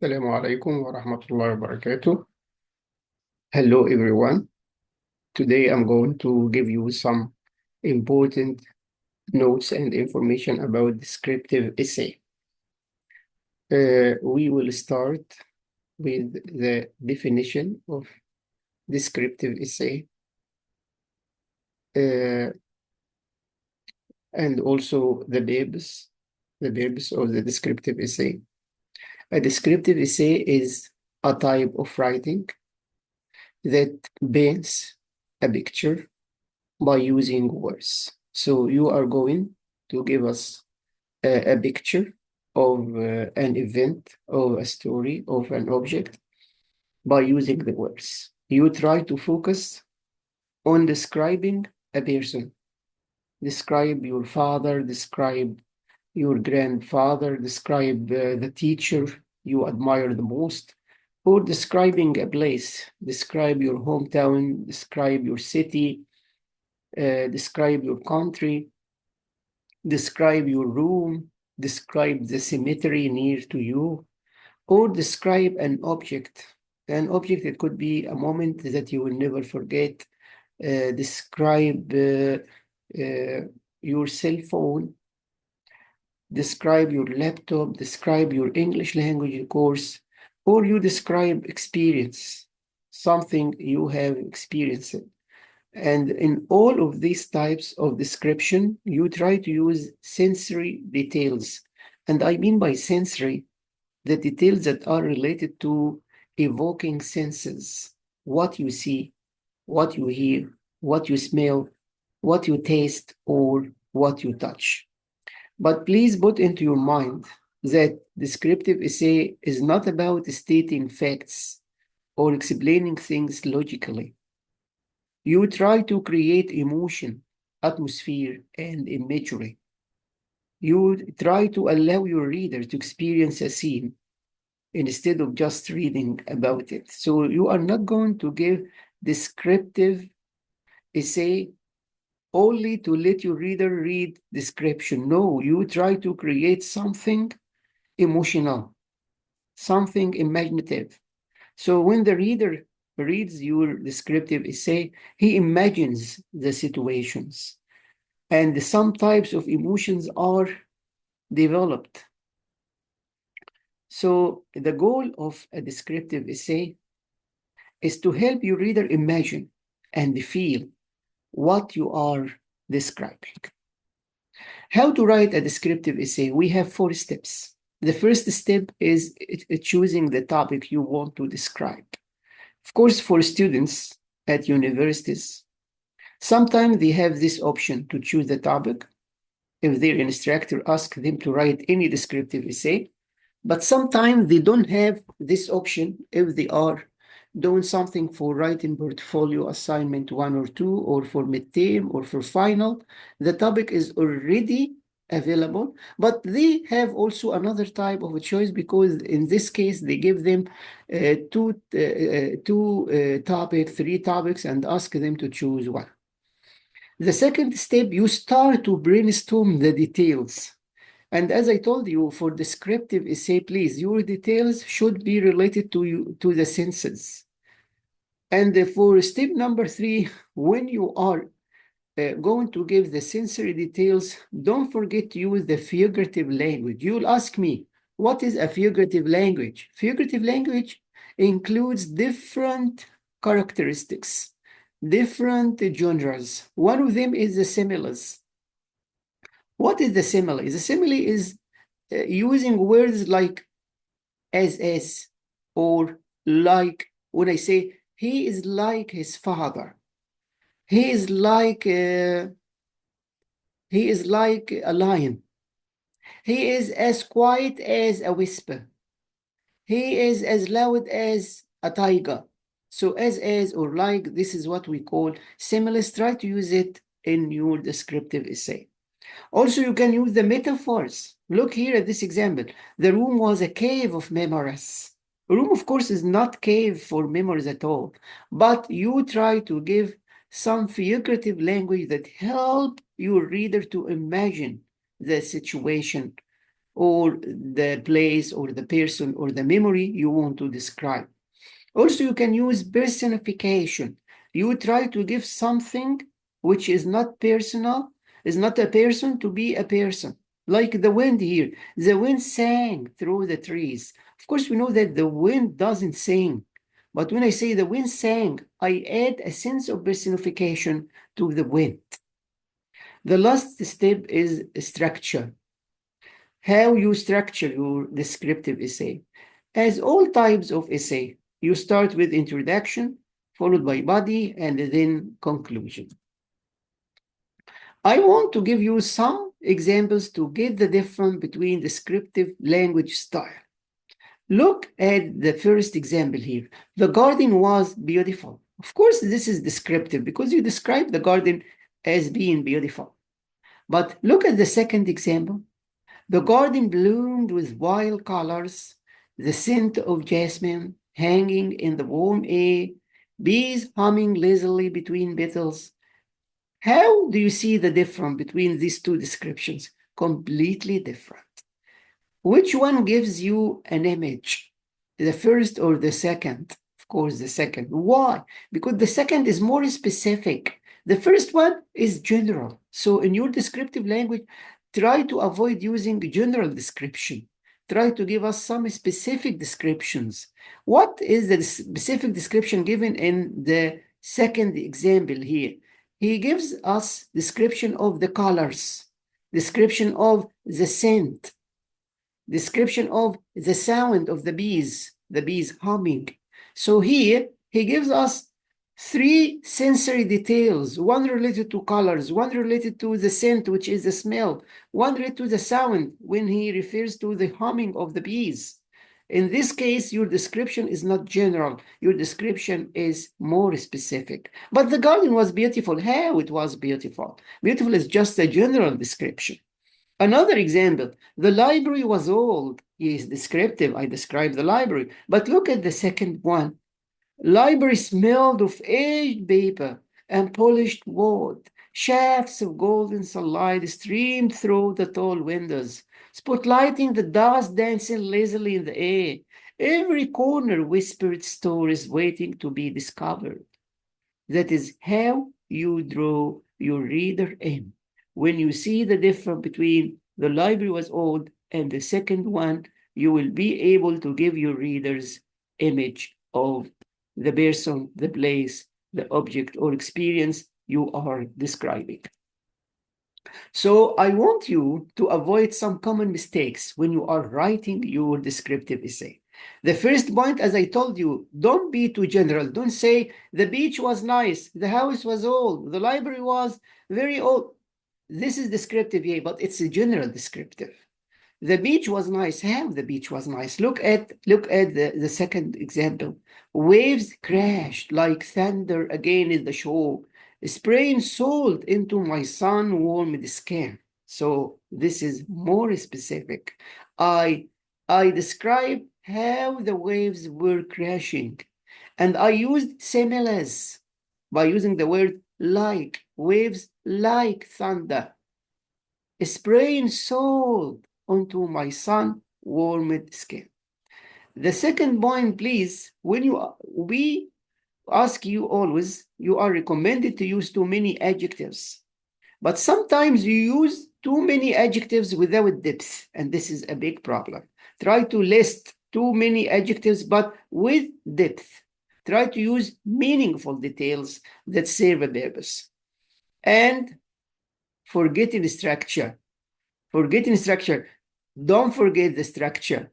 السلام عليكم ورحمة الله وبركاته. Hello everyone. Today I'm going to give you some important notes and information about descriptive essay. We will start with the definition of descriptive essay and also the purpose of the descriptive essay. A descriptive essay is a type of writing that paints a picture by using words. So you are going to give us a picture of an event, of a story, of an object by using the words. You try to focus on describing a person. Describe your father, describe your grandfather, describe the teacher you admire the most, or describing a place. Describe your hometown, describe your city, describe your country, describe your room, describe the cemetery near to you, or describe an object. An object, it could be a moment that you will never forget. Describe your cell phone, describe your laptop, describe your English language course, or you describe experience, something you have experienced. And in all of these types of description, you try to use sensory details. And I mean by sensory, the details that are related to evoking senses, what you see, what you hear, what you smell, what you taste, or what you touch. But please put into your mind that descriptive essay is not about stating facts or explaining things logically. You try to create emotion, atmosphere, and imagery. You try to allow your reader to experience a scene instead of just reading about it. So you are not going to give descriptive essay only to let your reader read description. No, you try to create something emotional, something imaginative. So when the reader reads your descriptive essay, he imagines the situations, and some types of emotions are developed. So the goal of a descriptive essay is to help your reader imagine and feel what you are describing. How to write a descriptive essay? We have 4 steps. The first step is choosing the topic you want to describe. Of course, for students at universities, sometimes they have this option to choose the topic if their instructor asks them to write any descriptive essay. But sometimes they don't have this option if they are doing something for writing portfolio assignment 1 or 2, or for midterm, or for final. The topic is already available, but they have also another type of a choice, because in this case, they give them two topics, 3 topics, and ask them to choose one. The second step, you start to brainstorm the details. And as I told you, for descriptive essay, please, your details should be related to the senses. And for step number 3, when you are going to give the sensory details, don't forget to use the figurative language. You'll ask me, what is a figurative language? Figurative language includes different characteristics, different genres. One of them is the similes. What is the simile? The simile is using words like as, or like. When I say he is like his father, he is like a lion, he is as quiet as a whisper, he is as loud as a tiger. So as or like, this is what we call similes. Try to use it in your descriptive essay. Also, you can use the metaphors. Look here at this example. The room was a cave of memories. A room, of course, is not cave for memories at all, but you try to give some figurative language that help your reader to imagine the situation or the place or the person or the memory you want to describe. Also, you can use personification. You try to give something which is not personal, is not a person, to be a person. Like the wind here. The wind sang through the trees. Of course, we know that the wind doesn't sing. But when I say the wind sang, I add a sense of personification to the wind. The last step is structure. How you structure your descriptive essay. As all types of essay, you start with introduction, followed by body, and then conclusion. I want to give you some examples to get the difference between descriptive language style. Look at the first example here. The garden was beautiful. Of course, this is descriptive because you describe the garden as being beautiful. But look at the second example. The garden bloomed with wild colors, the scent of jasmine hanging in the warm air, bees humming lazily between petals. How do you see the difference between these two descriptions? Completely different. Which one gives you an image? The first or the second? Of course, the second. Why? Because the second is more specific. The first one is general. So in your descriptive language, try to avoid using general description. Try to give us some specific descriptions. What is the specific description given in the second example here? He gives us description of the colors, description of the scent, description of the sound of the bees humming. So here he gives us three sensory details, one related to colors, one related to the scent, which is the smell, one related to the sound when he refers to the humming of the bees. In this case, your description is not general. Your description is more specific. But the garden was beautiful. How it was beautiful? Beautiful is just a general description. Another example, the library was old. Is descriptive. I described the library. But look at the second one. Library smelled of aged paper and polished wood. Shafts of golden sunlight streamed through the tall windows, spotlighting the dust dancing lazily in the air. Every corner whispered stories waiting to be discovered. That is how you draw your reader in. When you see the difference between the library was old and the second one, you will be able to give your readers image of the person, the place, the object or experience you are describing. So I want you to avoid some common mistakes when you are writing your descriptive essay. The first point, as I told you, don't be too general. Don't say the beach was nice, the house was old, the library was very old. This is descriptive, yeah, but it's a general descriptive. The beach was nice. How the beach was nice? Look at the second example. Waves crashed like thunder against the shore, spraying salt into my sun-warmed skin. So this is more specific. I describe how the waves were crashing, and I used similes by using the word like, waves like thunder, spraying salt onto my sun-warmed skin. The second point, please, when we ask you always, you are recommended to use too many adjectives. But sometimes you use too many adjectives without depth, and this is a big problem. Try to list too many adjectives, but with depth. Try to use meaningful details that serve a purpose. And forgetting structure. Forgetting structure. Don't forget the structure.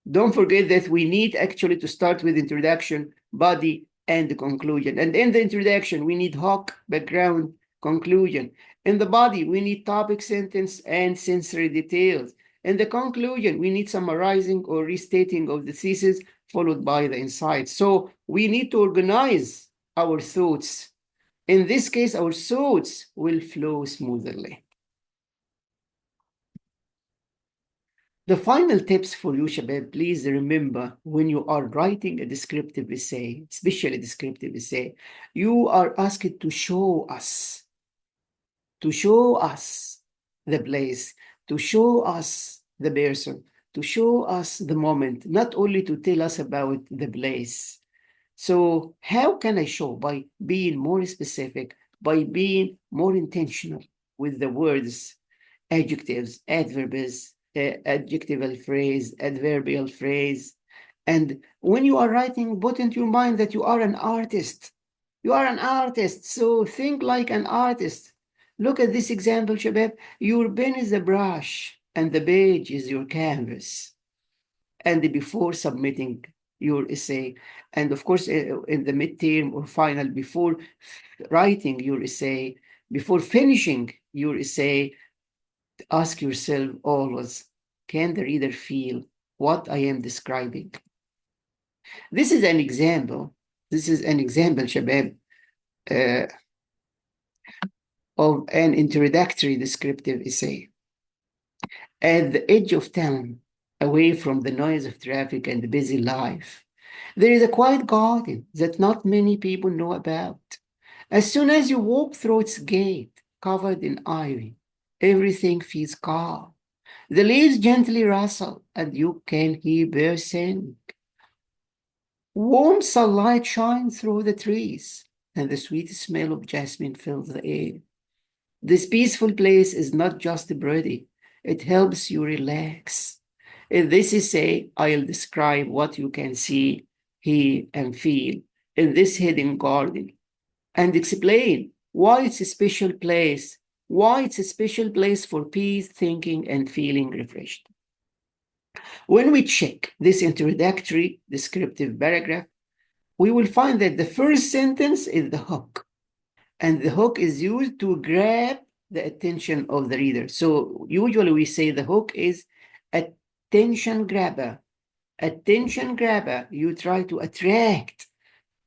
Don't forget that we need actually to start with introduction, body, and the conclusion. And in the introduction, we need hook, background, conclusion. In the body, we need topic, sentence, and sensory details. In the conclusion, we need summarizing or restating of the thesis, followed by the insights. So we need to organize our thoughts. In this case, our thoughts will flow smoothly. The final tips for you, Shabab, please remember when you are writing a descriptive essay, especially a descriptive essay, you are asked to show us the place, to show us the person, to show us the moment, not only to tell us about the place. So how can I show? By being more specific, by being more intentional with the words, adjectives, adverbs, adjectival phrase, adverbial phrase. And when you are writing, put into your mind that you are an artist. You are an artist, so think like an artist. Look at this example, Shabab. Your pen is a brush, and the page is your canvas. And before submitting your essay, and of course, in the midterm or final, before writing your essay, before finishing your essay, ask yourself always, can the reader feel what I am describing? This is an example. This is an example, Shabab, uh, of an introductory descriptive essay. At the edge of town, away from the noise of traffic and the busy life, there is a quiet garden that not many people know about. As soon as you walk through its gate, covered in ivy, everything feels calm. The leaves gently rustle, and you can hear birds sing. Warm sunlight shines through the trees, and the sweet smell of jasmine fills the air. This peaceful place is not just pretty, it helps you relax. In this essay, I'll describe what you can see, hear, and feel in this hidden garden and explain why it's a special place, why it's a special place for peace, thinking, and feeling refreshed. When we check this introductory descriptive paragraph, we will find that the first sentence is the hook, and the hook is used to grab the attention of the reader. So usually we say the hook is attention grabber. Attention grabber, you try to attract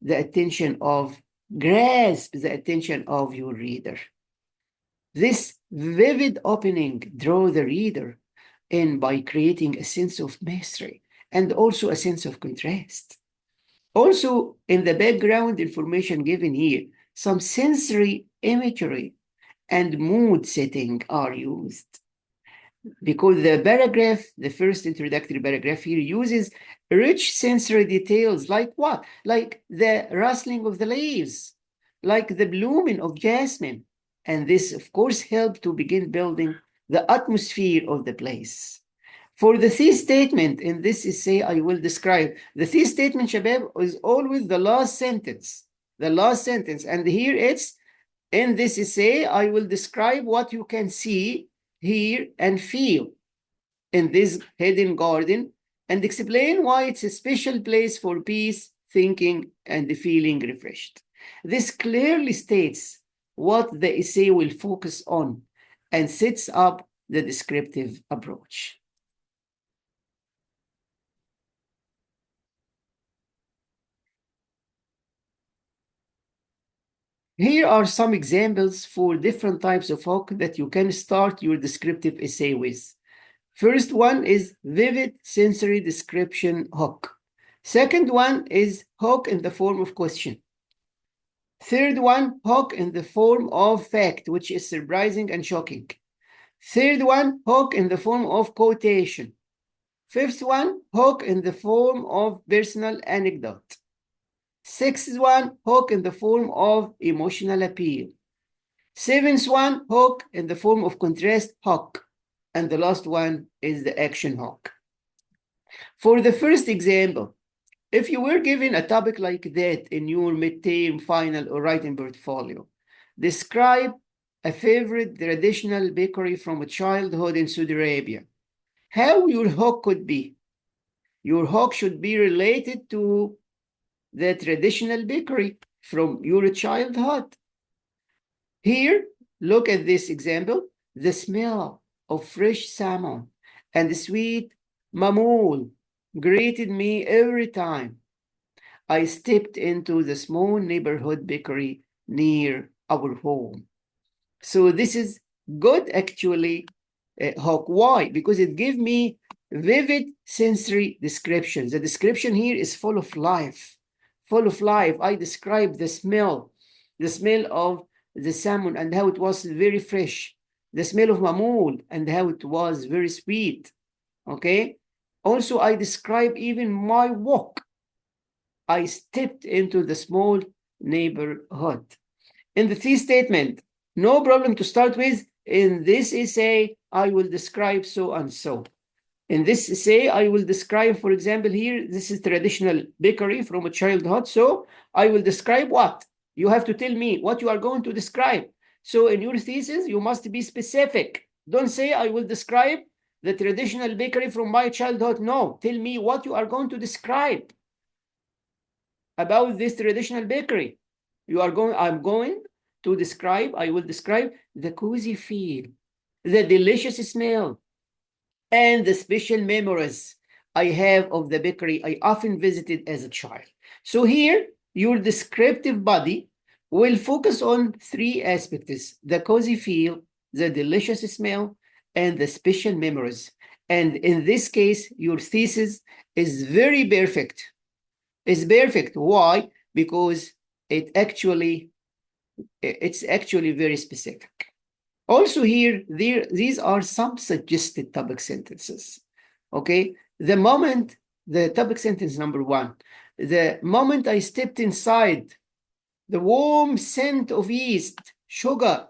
the attention of, grasp the attention of your reader. This vivid opening draws the reader in by creating a sense of mystery and also a sense of contrast. Also, in the background information given here, some sensory imagery and mood setting are used. Because the paragraph, the first introductory paragraph here, uses rich sensory details like what? Like the rustling of the leaves, like the blooming of jasmine. And this, of course, helped to begin building the atmosphere of the place. For the thesis statement in this essay, I will describe. The thesis statement, Shabab, is always the last sentence. The last sentence. And here it's, in this essay, I will describe what you can see, hear, and feel in this hidden garden and explain why it's a special place for peace, thinking, and feeling refreshed. This clearly states what the essay will focus on and sets up the descriptive approach. Here are some examples for different types of hook that you can start your descriptive essay with. First one is vivid sensory description hook. Second one is hook in the form of question. Third one, hook in the form of fact, which is surprising and shocking. Third one, hook in the form of quotation. Fifth one, hook in the form of personal anecdote. Sixth one, hook in the form of emotional appeal. Seventh one, hook in the form of contrast hook. And the last one is the action hook. For the first example, if you were given a topic like that in your midterm, final, or writing portfolio, describe a favorite traditional bakery from childhood in Saudi Arabia. How your hook could be? Your hook should be related to the traditional bakery from your childhood. Here, look at this example. The smell of fresh salmon and the sweet mamoul greeted me every time I stepped into the small neighborhood bakery near our home. So this is good, actually, hook. Why? Because it gives me vivid sensory descriptions. The description here is full of life, full of life. I describe the smell of the salmon and how it was very fresh, the smell of mamoul and how it was very sweet. Okay. Also, I describe even my walk. I stepped into the small neighborhood. In the C statement, no problem to start with. In this essay, I will describe so and so. In this essay, I will describe, for example, here, this is traditional bakery from a childhood. So I will describe what? You have to tell me what you are going to describe. So in your thesis, you must be specific. Don't say, I will describe the traditional bakery from my childhood. No, tell me what you are going to describe about this traditional bakery. I'm going to describe, I will describe the cozy feel, the delicious smell, and the special memories I have of the bakery I often visited as a child. So here, your descriptive body will focus on three aspects: the cozy feel, the delicious smell, and the special memories. And in this case, your thesis is very perfect. It's perfect. Why? Because it's actually very specific. Also here, these are some suggested topic sentences. Okay, the topic sentence number one, the moment I stepped inside, the warm scent of yeast, sugar,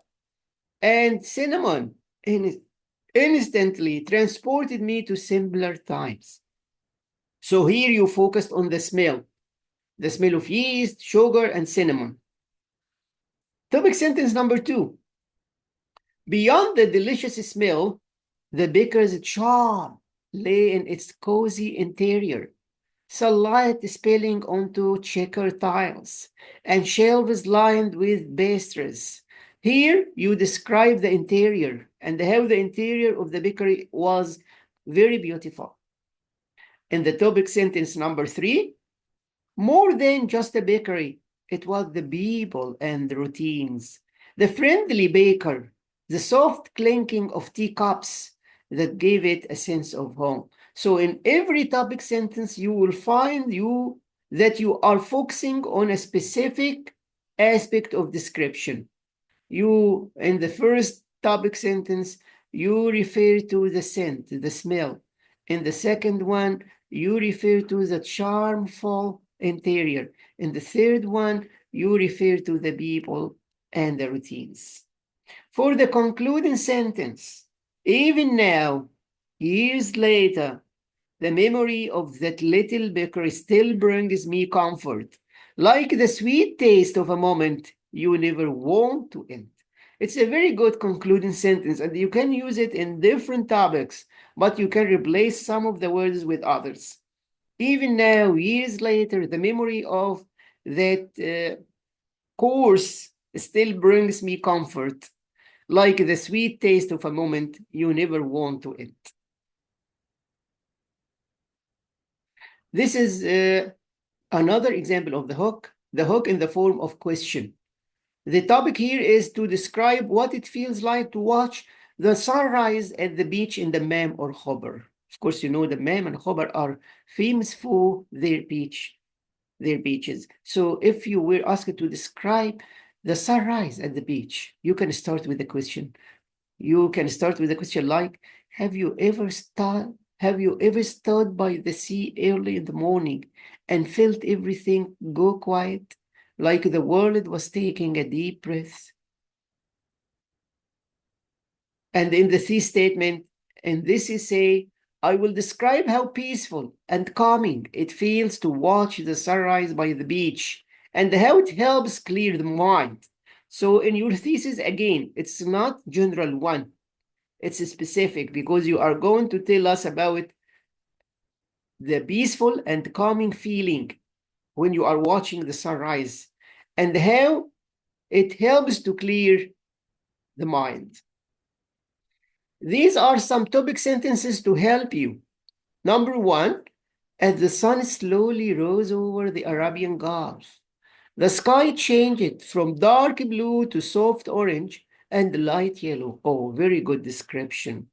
and cinnamon instantly transported me to simpler times. So here you focused on the smell of yeast, sugar, and cinnamon. Topic sentence number two, beyond the delicious smell, the baker's charm lay in its cozy interior, sunlight spilling onto checkered tiles, and shelves lined with pastries. Here you describe the interior and how the interior of the bakery was very beautiful. In the topic sentence number three, more than just a bakery, it was the people and the routines, the friendly baker, the soft clinking of teacups that gave it a sense of home. So in every topic sentence, you will find that you are focusing on a specific aspect of description. In the first topic sentence, you refer to the scent, the smell. In the second one, you refer to the charmful interior. In the third one, you refer to the people and the routines. For the concluding sentence, even now, years later, the memory of that little bakery still brings me comfort, like the sweet taste of a moment you never want to end. It's a very good concluding sentence, and you can use it in different topics, but you can replace some of the words with others. Even now, years later, the memory of that course still brings me comfort, like the sweet taste of a moment you never want to end. This is another example of the hook in the form of question. The topic here is to describe what it feels like to watch the sunrise at the beach in the Dammam or Khobar. Of course, you know the Dammam and Khobar are famous for their beaches. So if you were asked to describe the sunrise at the beach, you can start with the question. You can start with a question like, have you ever stood by the sea early in the morning and felt everything go quiet, like the world was taking a deep breath? And in the C statement, in this essay, I will describe how peaceful and calming it feels to watch the sunrise by the beach and how it helps clear the mind. So in your thesis, again, it's not general one. It's specific because you are going to tell us about the peaceful and calming feeling when you are watching the sunrise and how it helps to clear the mind. These are some topic sentences to help you. Number one, as the sun slowly rose over the Arabian Gulf, the sky changed from dark blue to soft orange and light yellow. Oh, very good description.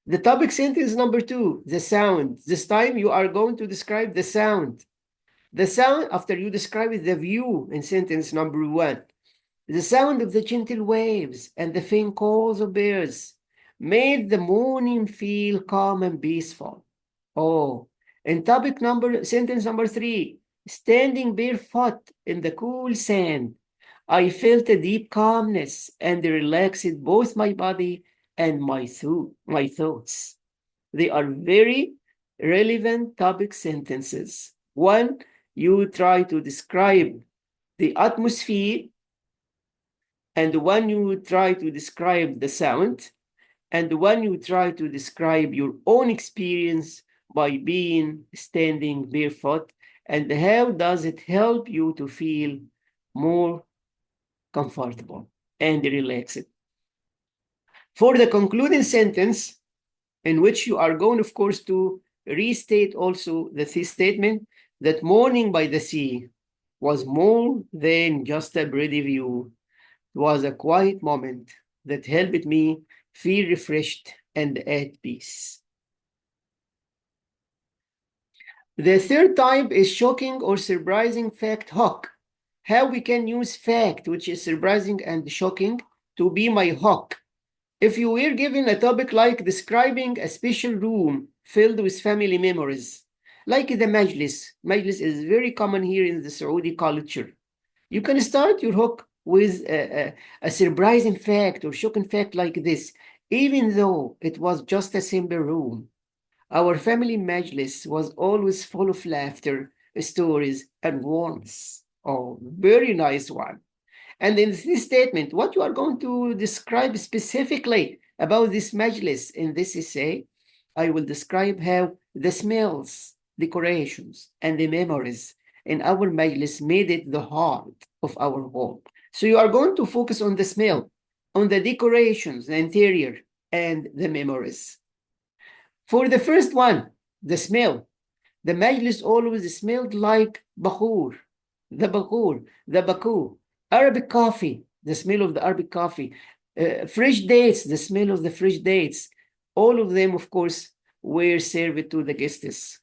The topic sentence number two, the sound. This time you are going to describe the sound. The sound after you describe the view in sentence number one. The sound of the gentle waves and the faint calls of birds made the morning feel calm and peaceful. Oh, in sentence number 3, standing barefoot in the cool sand, I felt a deep calmness and relaxed both my body and my thoughts. They are very relevant topic sentences. One, you try to describe the atmosphere, and one you try to describe the sound, and one you try to describe your own experience by being standing barefoot, and how does it help you to feel more comfortable and relaxed. For the concluding sentence, in which you are going, of course, to restate also the statement that morning by the sea was more than just a pretty view. It was a quiet moment that helped me feel refreshed and at peace. The third type is shocking or surprising fact hook. How we can use fact, which is surprising and shocking, to be my hook. If you were given a topic like describing a special room filled with family memories, like the majlis. Majlis is very common here in the Saudi culture. You can start your hook with a surprising fact or shocking fact like this, even though it was just a simple room. Our family majlis was always full of laughter, stories, and warmth. Oh, very nice one. And in this statement, what you are going to describe specifically about this majlis in this essay, I will describe how the smells, decorations, and the memories in our majlis made it the heart of our home. So you are going to focus on the smell, on the decorations, the interior, and the memories. For the first one, the smell, the majlis always smelled like bakur, the baku, Arabic coffee, the smell of the Arabic coffee, fresh dates, the smell of the fresh dates. All of them, of course, were served to the guests.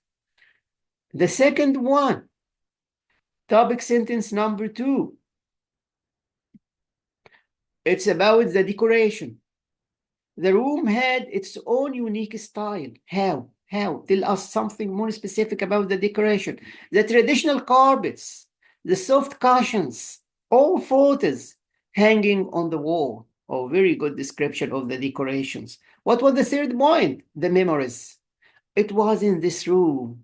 The second one, topic sentence number 2. It's about the decoration. The room had its own unique style. How? Tell us something more specific about the decoration. The traditional carpets, the soft cushions, all photos hanging on the wall. Oh, very good description of the decorations. What was the third point? The memories. It was in this room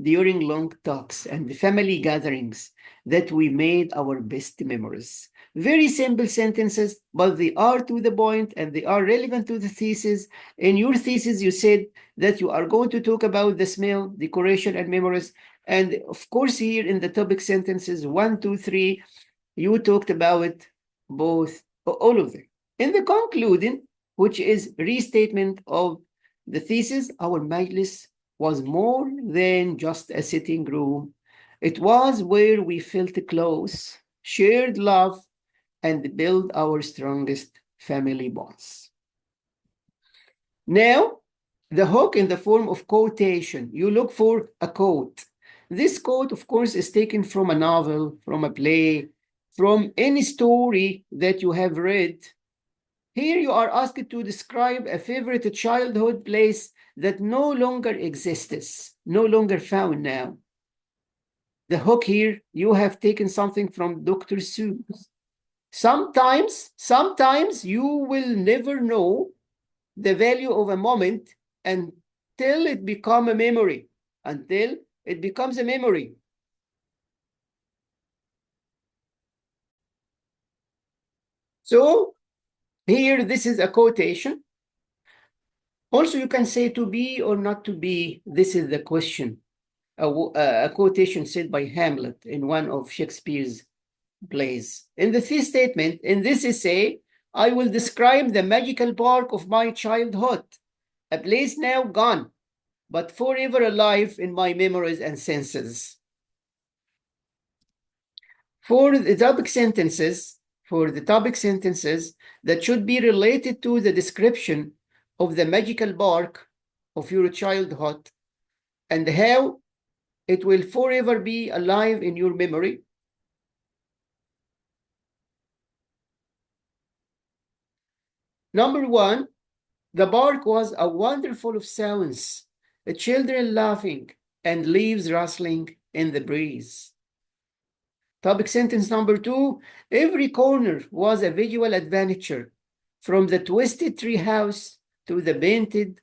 during long talks and family gatherings that we made our best memories. Very simple sentences, but they are to the point and they are relevant to the thesis. In your thesis, you said that you are going to talk about the smell, decoration, and memories. And of course, here in the topic sentences 1, 2, 3, you talked about all of them. In the concluding, which is restatement of the thesis, our majlis was more than just a sitting room. It was where we felt close, shared love, and built our strongest family bonds. Now, the hook in the form of quotation. You look for a quote. This quote, of course, is taken from a novel, from a play, from any story that you have read. Here you are asked to describe a favorite childhood place that no longer exists, no longer found now. The hook here, you have taken something from Dr. Seuss. Sometimes you will never know the value of a moment until it becomes a memory, until it becomes a memory. So here, this is a quotation. Also, you can say to be or not to be. This is the question. A quotation said by Hamlet in one of Shakespeare's plays. In the thesis statement, in this essay, I will describe the magical park of my childhood, a place now gone, but forever alive in my memories and senses. For the topic sentences that should be related to the description of the magical park of your childhood and how it will forever be alive in your memory. Number 1, The park was a wonderful of sounds, children laughing and leaves rustling in the breeze. Topic sentence number 2. Every corner was a visual adventure, from the twisted treehouse to the painted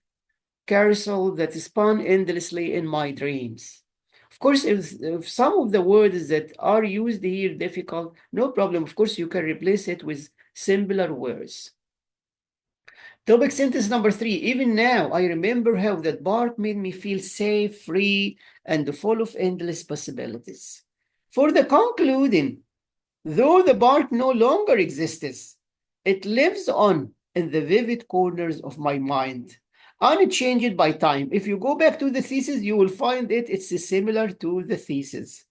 carousel that spun endlessly in my dreams. Of course, if some of the words that are used here difficult, no problem. Of course, you can replace it with simpler words. Topic sentence number 3. Even now, I remember how that park made me feel safe, free, and full of endless possibilities. For the concluding, though the park no longer exists, it lives on in the vivid corners of my mind, unchanged by time. If you go back to the thesis, you will find it's similar to the thesis.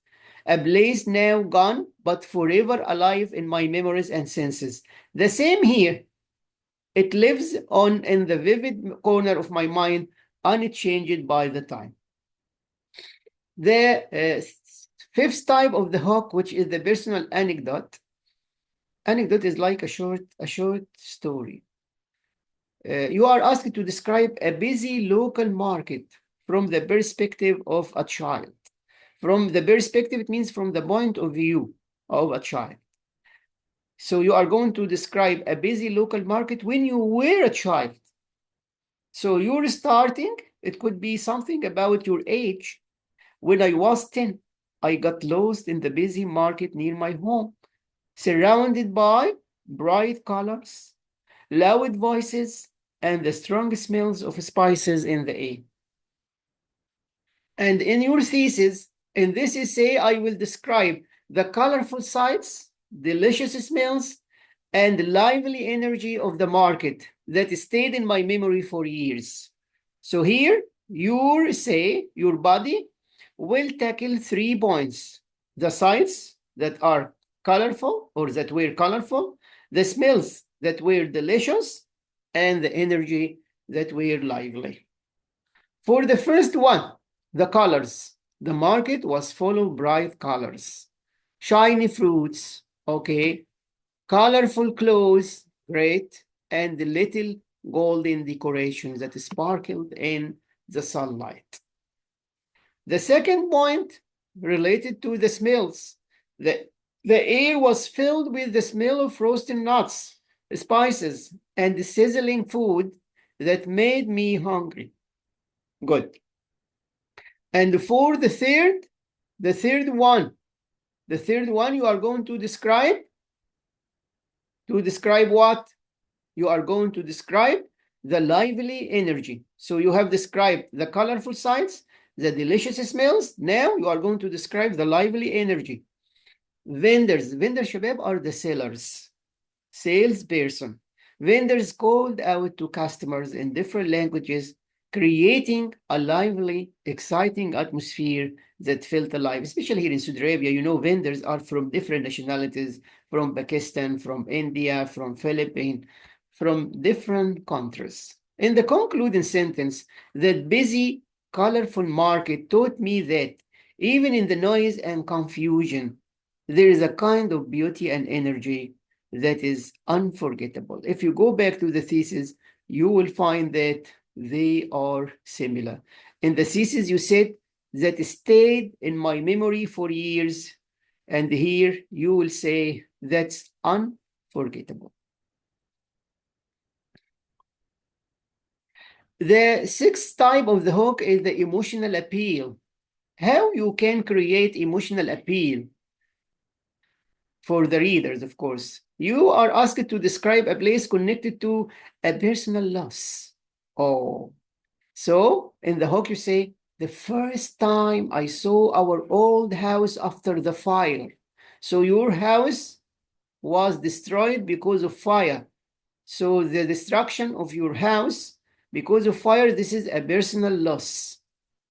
A place now gone, but forever alive in my memories and senses. The same here. It lives on in the vivid corner of my mind, unchanged by the time. The fifth type of the hook, which is the personal anecdote. Anecdote is like a short story. You are asked to describe a busy local market from the perspective of a child. From the perspective, it means from the point of view of a child. So you are going to describe a busy local market when you were a child. So you're starting, it could be something about your age. When I was 10, I got lost in the busy market near my home, surrounded by bright colors, loud voices, and the strong smells of spices in the air. And in your thesis, in this essay, I will describe the colorful sights, delicious smells, and lively energy of the market that stayed in my memory for years. So here, your body will tackle 3 points: the sights that are colorful or that were colorful, the smells that were delicious, and the energy that were lively. For the first one, the colors. The market was full of bright colors, shiny fruits, okay, colorful clothes, great, and the little golden decorations that sparkled in the sunlight. The second point related to the smells. The air was filled with the smell of roasted nuts, spices, and sizzling food that made me hungry. Good. And for the third one, you are going to describe what? You are going to describe the lively energy. So you have described the colorful sights, the delicious smells. Now you are going to describe the lively energy. Vendors, shabab, are the sellers, salesperson. Vendors called out to customers in different languages, creating a lively, exciting atmosphere that felt alive, especially here in Saudi Arabia. You know, vendors are from different nationalities, from Pakistan, from India, from Philippines, from different countries. In the concluding sentence, that busy, colorful market taught me that even in the noise and confusion, there is a kind of beauty and energy that is unforgettable. If you go back to the thesis, you will find that they are similar. In the thesis, you said that stayed in my memory for years, and here you will say that's unforgettable. The sixth type of the hook is the emotional appeal. How you can create emotional appeal for the readers, of course. You are asked to describe a place connected to a personal loss. Oh, so in the hook you say, the first time I saw our old house after the fire. So your house was destroyed because of fire. So the destruction of your house because of fire, this is a personal loss.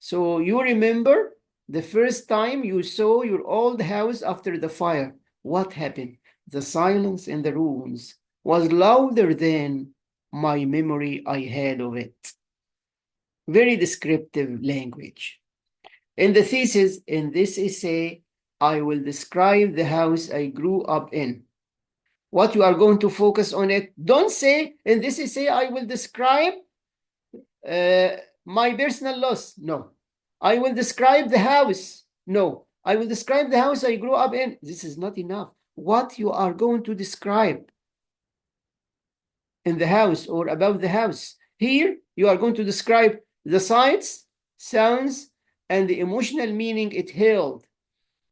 So you remember the first time you saw your old house after the fire. What happened? The silence in the rooms was louder than my memory I had of it. Very descriptive language. In the thesis, in this essay, I will describe the house I grew up in. what you are going to focus on it. Don't say, in this essay, I will describe my personal loss. No. I will describe the house. No. I will describe the house I grew up in. This is not enough. What you are going to describe in the house or about the house. Here, you are going to describe the sights, sounds, and the emotional meaning it held,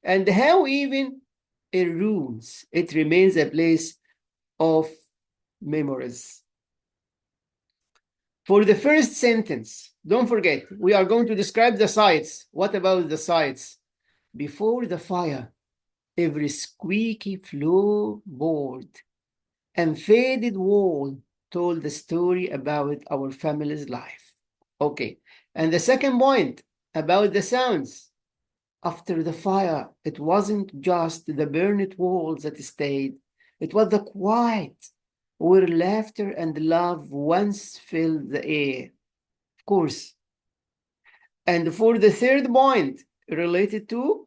and how even it rules. It remains a place of memories. For the first sentence, don't forget, we are going to describe the sights. What about the sights? Before the fire, every squeaky floorboard and faded wall told the story about our family's life. Okay, and the second point about the sounds. After the fire, it wasn't just the burned walls that stayed, it was the quiet where laughter and love once filled the air. Of course. And for the third point, related to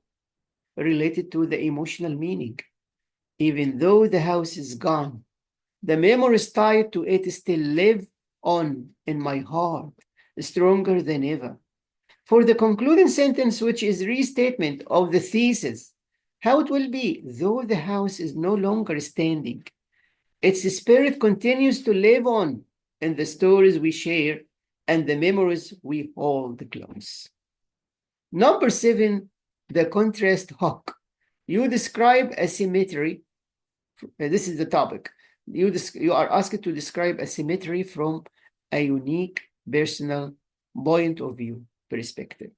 the emotional meaning. Even though the house is gone, the memories tied to it still live on in my heart, stronger than ever. For the concluding sentence, which is restatement of the thesis, how it will be, though the house is no longer standing, its spirit continues to live on in the stories we share and the memories we hold close. Number 7, the contrast hook. You describe asymmetry. This is the topic. You are asked to describe asymmetry from a unique personal point of view perspective.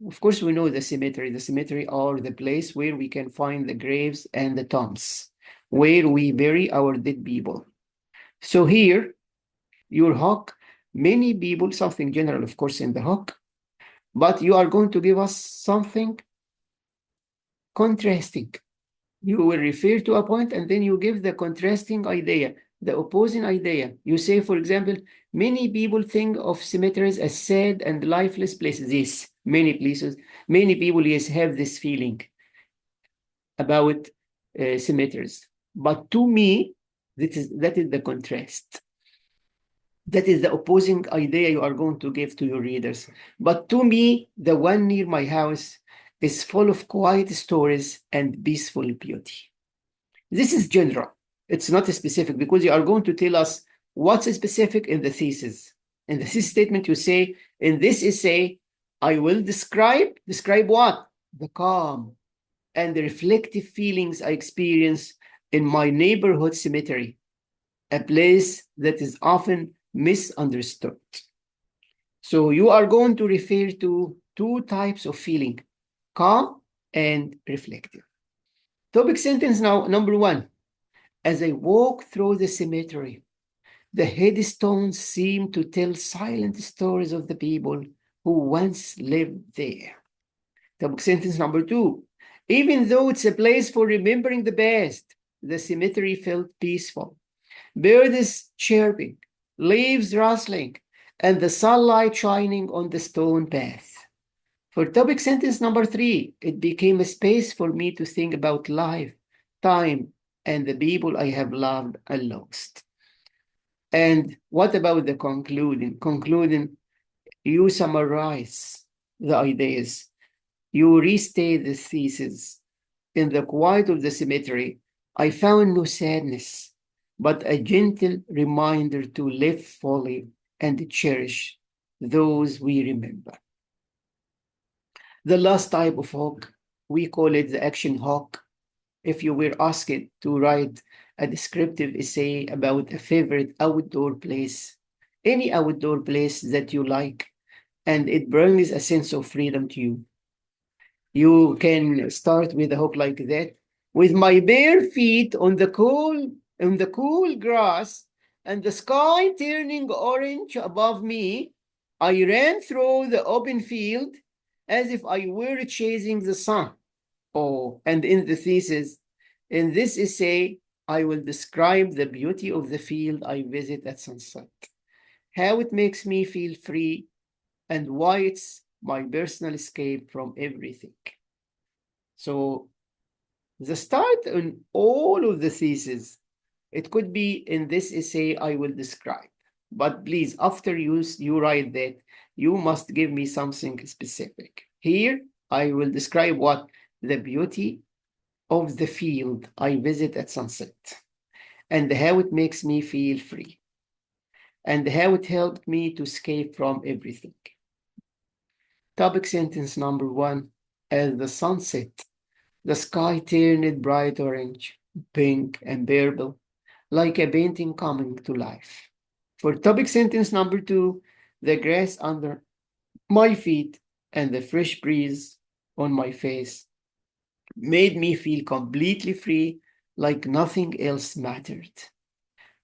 Of course, we know the cemetery. The cemetery are the place where we can find the graves and the tombs, where we bury our dead people. So here, your hook, many people, something general, of course, in the hook, but you are going to give us something contrasting. You will refer to a point and then you give the contrasting idea, the opposing idea. You say, for example, many people think of cemeteries as sad and lifeless places. Yes, many places, many people, yes, have this feeling about cemeteries. But to me, that is the contrast. That is the opposing idea you are going to give to your readers. But to me, the one near my house is full of quiet stories and peaceful beauty. This is general. It's not specific because you are going to tell us what's specific in the thesis. In the thesis statement, you say, in this essay, I will describe what? The calm and the reflective feelings I experience in my neighborhood cemetery, a place that is often misunderstood. So you are going to refer to two types of feeling, calm and reflective. Topic sentence now, number 1. As I walk through the cemetery, the headstones seem to tell silent stories of the people who once lived there. Topic sentence number 2. Even though it's a place for remembering the past, the cemetery felt peaceful. Birds chirping, leaves rustling, and the sunlight shining on the stone path. For topic sentence number 3, it became a space for me to think about life, time, and the people I have loved and lost. And what about the concluding? Concluding, you summarize the ideas. You restate the thesis. In the quiet of the cemetery, I found no sadness, but a gentle reminder to live fully and cherish those we remember. The last type of hook, we call it the action hook. If you were asked to write a descriptive essay about a favorite outdoor place, any outdoor place that you like, and it brings a sense of freedom to you, you can start with a hook like that. With my bare feet on the cool grass and the sky turning orange above me, I ran through the open field as if I were chasing the sun. Oh, and in the thesis, in this essay, I will describe the beauty of the field I visit at sunset, how it makes me feel free, and why it's my personal escape from everything. So the start on all of the thesis. It could be in this essay I will describe. But please, after you write that, you must give me something specific. Here, I will describe what the beauty of the field I visit at sunset, and how it makes me feel free, and how it helped me to escape from everything. Topic sentence number one. As the sun set, the sky turned bright orange, pink, and purple, like a painting coming to life. For topic sentence number two, the grass under my feet and the fresh breeze on my face made me feel completely free, like nothing else mattered.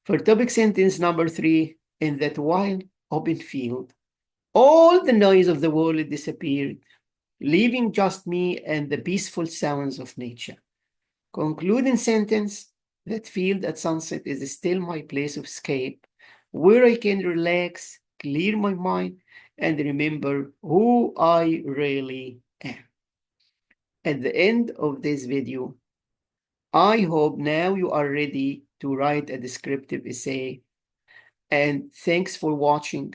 For topic sentence number three, in that wild open field, all the noise of the world disappeared, leaving just me and the peaceful sounds of nature. Concluding sentence, that field at sunset is still my place of escape, where I can relax, clear my mind, and remember who I really am. At the end of this video, I hope now you are ready to write a descriptive essay. And thanks for watching.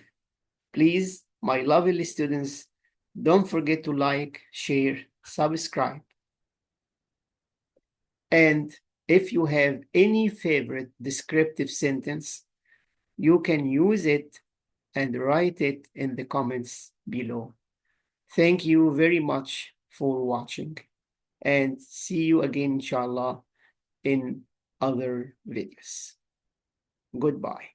Please, my lovely students, don't forget to like, share, subscribe. And if you have any favorite descriptive sentence, you can use it and write it in the comments below. Thank you very much for watching, and see you again, inshallah, in other videos. Goodbye.